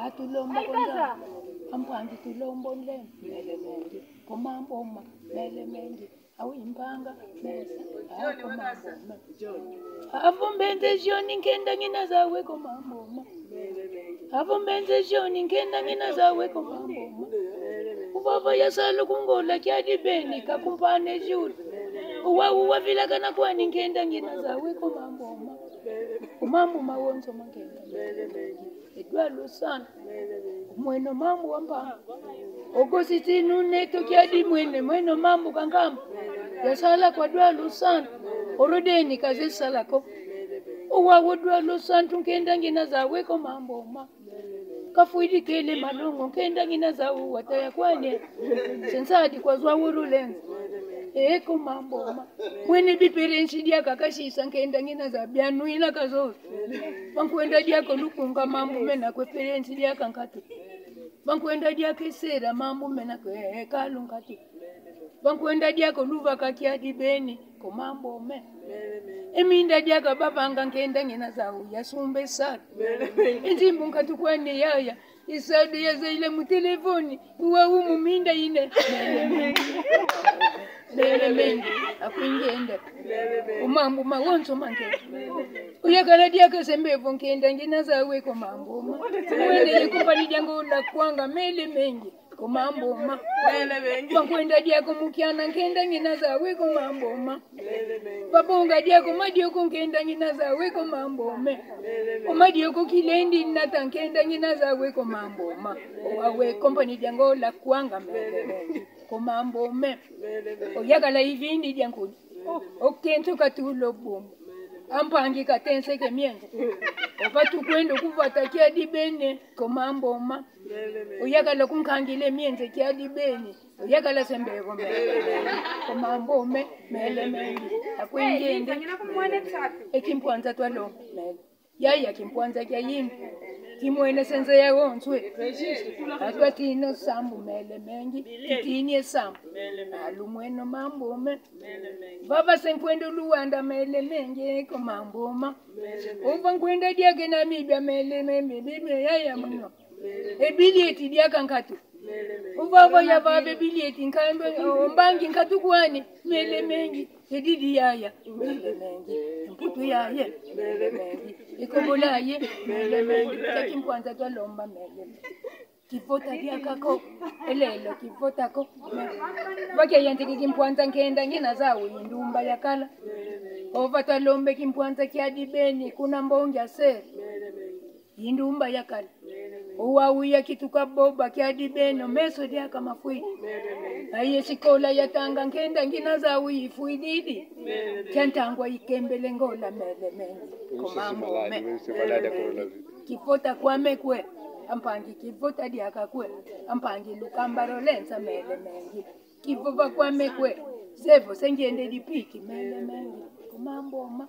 tulomba konza ampangi tulombo le mele mengi komambo ma mele mengi au impanga mesa avumbenze joni nkenda ngina zawe komambo ma avumbenze joni nkenda ngina zawe komambo ma ubaba yasalo kungola kyadi beni kakumpane julu uwa vila kana kwani nkenda ngina zawe komambo ma komambo mawonzo mangenda edwalo sana mweno mambo wamba ogositinu neto kyadi mweno mambo kangamba yasala kwa dwalo sana orodeni kaze salako uwa dwalo sana tunkenda ngina zawe komambo ma kafuidi kele malongo nkenda ngina zawe wataya kwane sensadi kwa zwa urulenzi eko mambo ma mwene biperensi dia kakashisa nkenda ngina za byanu ina kazo bankwenda dia ko lukunga mambo mena kwe perensi dia kankatu bankwenda dia kesera mambo mena kwe kalungatu bankwenda dia ko luva kakiadi beni ko mambo me eminda dia ka babanga nkenda ngina za yasumbe sana inzimbu nkatu kwane yaya isadi yazaile mu telefoni uwa umu minda ine lele mengi akwingenda umambo mawonzo mangenda uyakala diaka sembevo nkenda ngina zawe ko mambo ma wende yikumbali jango la kwanga mele mengi ko mambo ma lele mengi bankwenda diako mukyana nkenda ngina zawe ko mambo ma babonga diako madioko nkenda ngina zawe ko mambo me omadioko kilendi nata nkenda ngina zawe ko mambo ma awe company jango la kwanga mele mengi komambo me oyakala hivindi jankuni okentu katulo bom ampangi katense ke miengo opatu kwendo kuvata kia dibene komambo ma oyakala kunkangile mienze kia dibene oyakala sembego me komambo me mele mengi akwengende ekimpwanza twalo mele yaya kimpwanza kia yimbi kimwene senze ya wonswe atwati no sambu mele mengi titini sambu alumweno mambo me baba senkwendo luanda mele mengi ko mambo ma uva nkwenda dia kena mibya mele bibi yaya muno ebilieti dia kankatu uva ya babe bilieti nkambe ombangi nkatu kwani mele mengi edidi yaya mele mengi mputu yaya mele mengi ikobola ye mele mengi takimpwanza twalomba mele kivota dia kako elelo kivota ko bake yante kimpwanza nkenda ngina zawe indumba yakala ova twalombe kimpwanza kiadibeni kuna mbonga se indumba yakala uwauya kituka boba kiadibeno meso dia kama fui aye sikola yatanga nkenda ngina zawe ifuididi kyantangwa ikembele ngola mele mengi komambo me kivota kwame kwe ampangi kivota diaka kwe ampangi lukambaro lenza mele mengi kivova kwame kwe sevo sengende dipiki mele mengi komambo ma